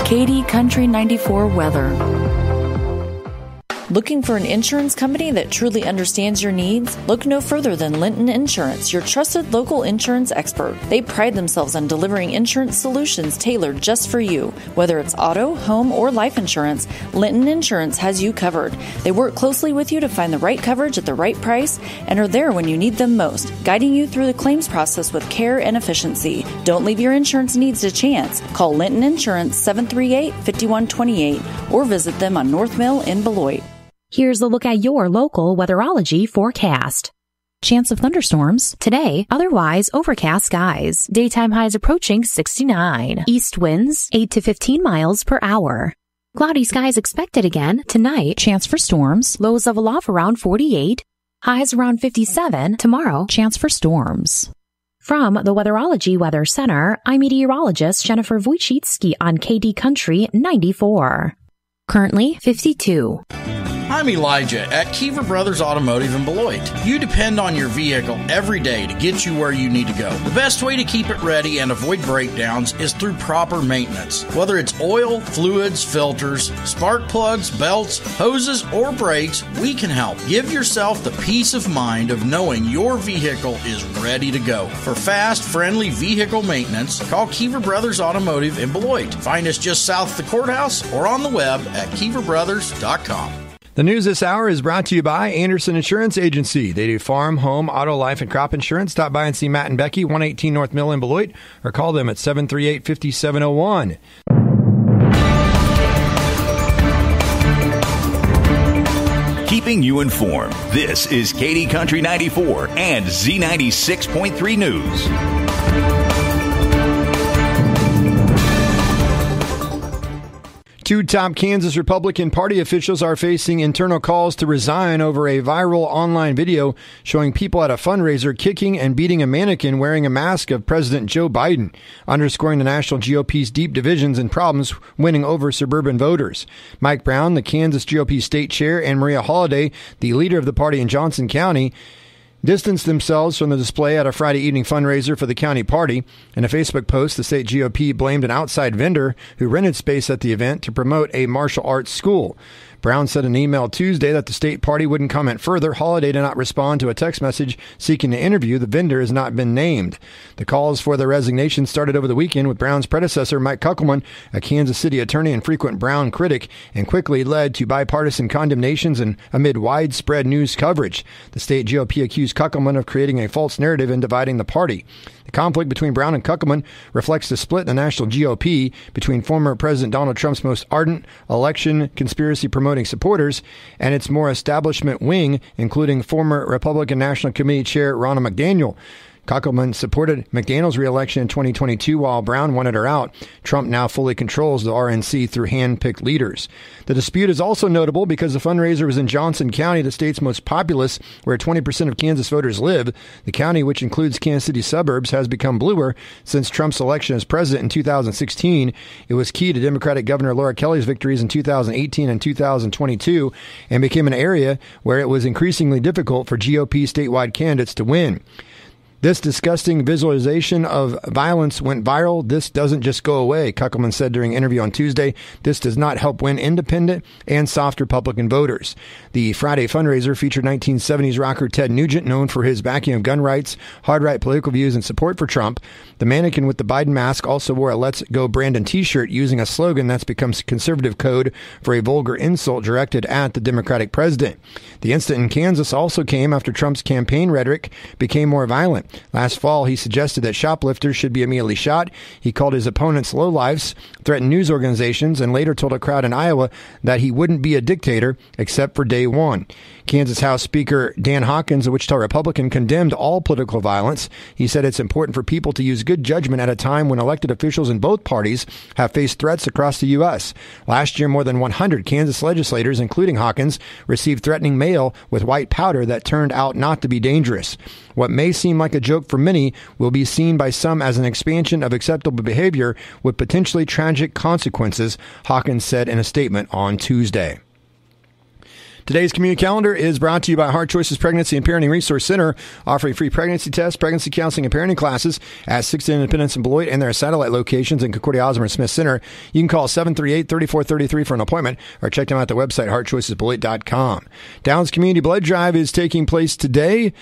Katy Country 94 weather. Looking for an insurance company that truly understands your needs? Look no further than Linton Insurance, your trusted local insurance expert. They pride themselves on delivering insurance solutions tailored just for you. Whether it's auto, home, or life insurance, Linton Insurance has you covered. They work closely with you to find the right coverage at the right price and are there when you need them most, guiding you through the claims process with care and efficiency. Don't leave your insurance needs to chance. Call Linton Insurance 738-5128 or visit them on North Mill in Beloit. Here's a look at your local weatherology forecast. Chance of thunderstorms today, otherwise overcast skies. Daytime highs approaching 69. East winds 8 to 15 miles per hour. Cloudy skies expected again tonight. Chance for storms. Lows level off around 48. Highs around 57. Tomorrow, chance for storms. From the Weatherology Weather Center, I'm meteorologist Jennifer Wojcicki on KD Country 94. Currently 52. I'm Elijah at Kiever Brothers Automotive in Beloit. You depend on your vehicle every day to get you where you need to go. The best way to keep it ready and avoid breakdowns is through proper maintenance. Whether it's oil, fluids, filters, spark plugs, belts, hoses, or brakes, we can help. Give yourself the peace of mind of knowing your vehicle is ready to go. For fast, friendly vehicle maintenance, call Kiever Brothers Automotive in Beloit. Find us just south of the courthouse or on the web at KieverBrothers.com. The news this hour is brought to you by Anderson Insurance Agency. They do farm, home, auto, life, and crop insurance. Stop by and see Matt and Becky, 118 North Mill in Beloit, or call them at 738-5701. Keeping you informed, this is Katy Country 94 and Z96.3 News. Two top Kansas Republican Party officials are facing internal calls to resign over a viral online video showing people at a fundraiser kicking and beating a mannequin wearing a mask of President Joe Biden, underscoring the national GOP's deep divisions and problems winning over suburban voters. Mike Brown, the Kansas GOP state chair, and Maria Holliday, the leader of the party in Johnson County, distanced themselves from the display at a Friday evening fundraiser for the county party. In a Facebook post, the state GOP blamed an outside vendor who rented space at the event to promote a martial arts school. Brown said in an email Tuesday that the state party wouldn't comment further. Holliday did not respond to a text message seeking to interview. The vendor has not been named. The calls for their resignation started over the weekend with Brown's predecessor, Mike Kuckelman, a Kansas City attorney and frequent Brown critic, and quickly led to bipartisan condemnations and amid widespread news coverage. The state GOP accused Kuckelman of creating a false narrative and dividing the party. The conflict between Brown and Kuckelman reflects the split in the national GOP between former President Donald Trump's most ardent election conspiracy promoting supporters and its more establishment wing, including former Republican National Committee Chair Ronna McDaniel. Kuckelman supported McDaniel's reelection in 2022 while Brown wanted her out. Trump now fully controls the RNC through hand-picked leaders. The dispute is also notable because the fundraiser was in Johnson County, the state's most populous, where 20% of Kansas voters live. The county, which includes Kansas City suburbs, has become bluer since Trump's election as president in 2016. It was key to Democratic Governor Laura Kelly's victories in 2018 and 2022 and became an area where it was increasingly difficult for GOP statewide candidates to win. This disgusting visualization of violence went viral. This doesn't just go away, Kuckelman said during an interview on Tuesday. This does not help win independent and soft Republican voters. The Friday fundraiser featured 1970s rocker Ted Nugent, known for his backing of gun rights, hard-right political views, and support for Trump. The mannequin with the Biden mask also wore a Let's Go Brandon t-shirt using a slogan that's become conservative code for a vulgar insult directed at the Democratic president. The incident in Kansas also came after Trump's campaign rhetoric became more violent. Last fall, he suggested that shoplifters should be immediately shot. He called his opponents lowlifes, threatened news organizations, and later told a crowd in Iowa that he wouldn't be a dictator except for day one. Kansas House Speaker Dan Hawkins, a Wichita Republican, condemned all political violence. He said it's important for people to use good judgment at a time when elected officials in both parties have faced threats across the U.S. Last year, more than 100 Kansas legislators, including Hawkins, received threatening mail with white powder that turned out not to be dangerous. What may seem like a joke for many will be seen by some as an expansion of acceptable behavior with potentially tragic consequences, Hawkins said in a statement on Tuesday. Today's community calendar is brought to you by Heart Choices Pregnancy and Parenting Resource Center, offering free pregnancy tests, pregnancy counseling, and parenting classes at 6 Independence and Beloit and their satellite locations in Concordia, Osborne, Smith Center. You can call 738-3433 for an appointment or check them out at the website, heartchoicesbeloit.com. Downs Community Blood Drive is taking place today.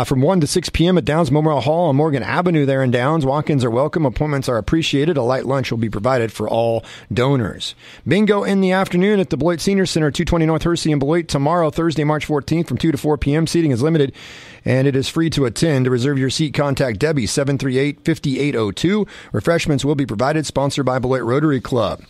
From 1 to 6 p.m. at Downs Memorial Hall on Morgan Avenue there in Downs. Walk-ins are welcome. Appointments are appreciated. A light lunch will be provided for all donors. Bingo in the afternoon at the Beloit Senior Center, 220 North Hersey in Beloit. Tomorrow, Thursday, March 14th from 2 to 4 p.m. Seating is limited, and it is free to attend. To reserve your seat, contact Debbie, 738-5802. Refreshments will be provided, sponsored by Beloit Rotary Club.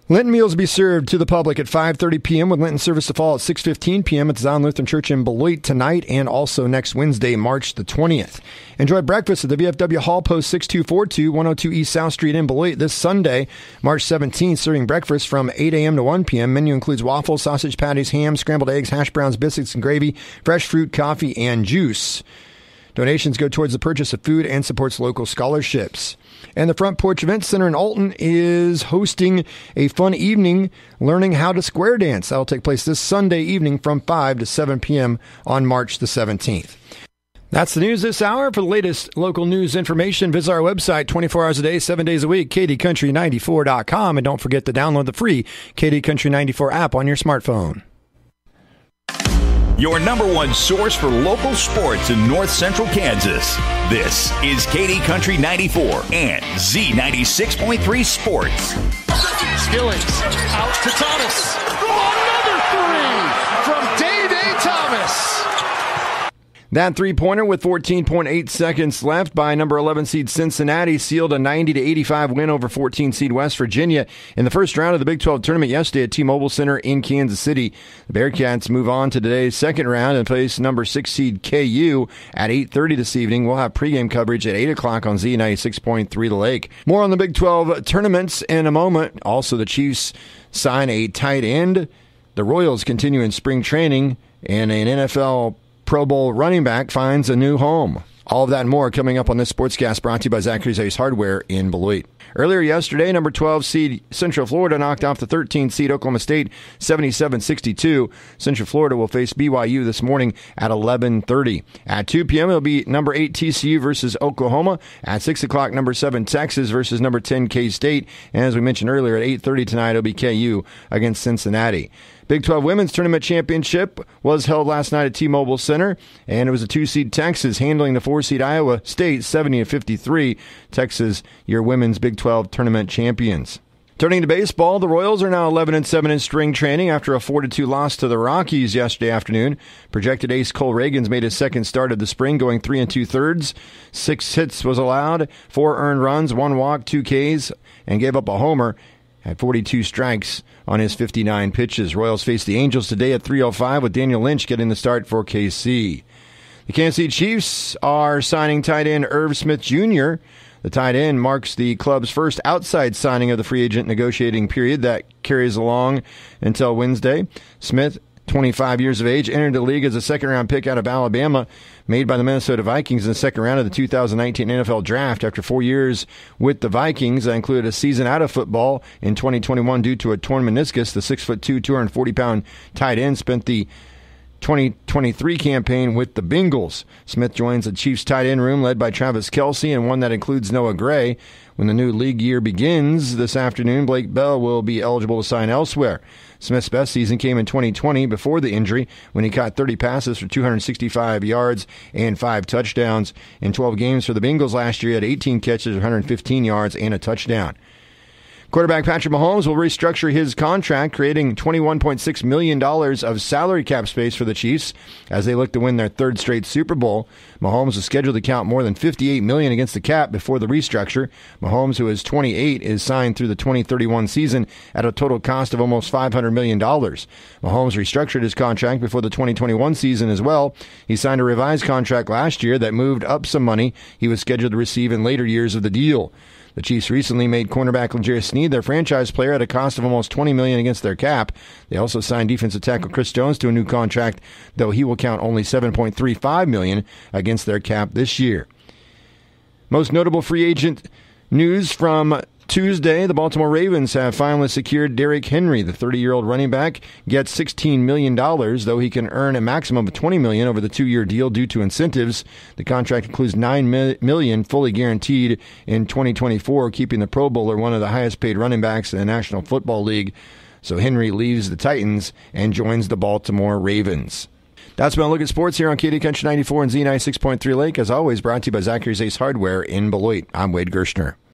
Lenten meals will be served to the public at 5:30 p.m. with Lenten service to fall at 6:15 p.m. at the Zion Lutheran Church in Beloit tonight and also next Wednesday, March the 20th. Enjoy breakfast at the VFW Hall Post 6242, 102 East South Street in Beloit this Sunday, March 17th, serving breakfast from 8 a.m. to 1 p.m. Menu includes waffles, sausage patties, ham, scrambled eggs, hash browns, biscuits, and gravy, fresh fruit, coffee, and juice. Donations go towards the purchase of food and supports local scholarships. And the Front Porch Event Center in Alton is hosting a fun evening learning how to square dance. That will take place this Sunday evening from 5 to 7 p.m. on March the 17th. That's the news this hour. For the latest local news information, visit our website 24 hours a day, 7 days a week, kdcountry94.com. And don't forget to download the free KD Country 94 app on your smartphone. Your number one source for local sports in north central Kansas. This is KD Country 94 and Z96.3 Sports. Skillings out to Thomas. Another three from Dave Thomas. That three-pointer with 14.8 seconds left by number 11 seed Cincinnati sealed a 90-85 win over 14 seed West Virginia in the first round of the Big 12 tournament yesterday at T-Mobile Center in Kansas City. The Bearcats move on to today's second round and face number 6 seed KU at 8:30 this evening. We'll have pregame coverage at 8 o'clock on Z96.3 The Lake. More on the Big 12 tournaments in a moment. Also, the Chiefs sign a tight end. The Royals continue in spring training, and an NFL Pro Bowl running back finds a new home. All of that and more coming up on this Sportscast brought to you by Zachary's Ace Hardware in Beloit. Earlier yesterday, number 12 seed Central Florida knocked off the 13 seed Oklahoma State 77-62. Central Florida will face BYU this morning at 11:30. At 2 p.m., it'll be number 8 TCU versus Oklahoma. At 6 o'clock, number 7 Texas versus number 10 K-State. And as we mentioned earlier, at 8:30 tonight, it'll be KU against Cincinnati. Big 12 Women's Tournament Championship was held last night at T-Mobile Center, and it was a 2-seed Texas handling the 4-seed Iowa State 70-53. Texas, your women's Big 12 Tournament champions. Turning to baseball, the Royals are now 11-7 in spring training after a 4-2 loss to the Rockies yesterday afternoon. Projected ace Cole Reagans made his second start of the spring, going 3 2/3. 6 hits was allowed, 4 earned runs, 1 walk, 2 Ks, and gave up a homer. Had 42 strikes on his 59 pitches. Royals face the Angels today at 3:05 with Daniel Lynch getting the start for KC. The Kansas City Chiefs are signing tight end Irv Smith Jr. The tight end marks the club's first outside signing of the free agent negotiating period that carries along until Wednesday. Smith, 25 years of age, entered the league as a second-round pick out of Alabama, made by the Minnesota Vikings in the second round of the 2019 NFL Draft. After 4 years with the Vikings, that included a season out of football in 2021 due to a torn meniscus. The 6'2", 240-pound tight end spent the 2023 campaign with the Bengals. Smith joins the Chiefs tight end room led by Travis Kelce and one that includes Noah Gray. When the new league year begins this afternoon, Blake Bell will be eligible to sign elsewhere. Smith's best season came in 2020 before the injury when he caught 30 passes for 265 yards and 5 touchdowns. In 12 games for the Bengals last year, he had 18 catches, 115 yards, and a touchdown. Quarterback Patrick Mahomes will restructure his contract, creating $21.6 million of salary cap space for the Chiefs as they look to win their third straight Super Bowl. Mahomes is scheduled to count more than $58 million against the cap before the restructure. Mahomes, who is 28, is signed through the 2031 season at a total cost of almost $500 million. Mahomes restructured his contract before the 2021 season as well. He signed a revised contract last year that moved up some money he was scheduled to receive in later years of the deal. The Chiefs recently made cornerback L'Jarius Sneed their franchise player at a cost of almost $20 million against their cap. They also signed defensive tackle Chris Jones to a new contract, though he will count only $7.35 million against their cap this year. Most notable free agent news from Tuesday, the Baltimore Ravens have finally secured Derrick Henry. The 30-year-old running back gets $16 million, though he can earn a maximum of $20 million over the 2-year deal due to incentives. The contract includes $9 million fully guaranteed in 2024, keeping the Pro Bowler one of the highest-paid running backs in the National Football League. So Henry leaves the Titans and joins the Baltimore Ravens. That's my look at sports here on KD Country 94 and Z96.3 Lake. As always, brought to you by Zachary's Ace Hardware in Beloit. I'm Wade Gershner.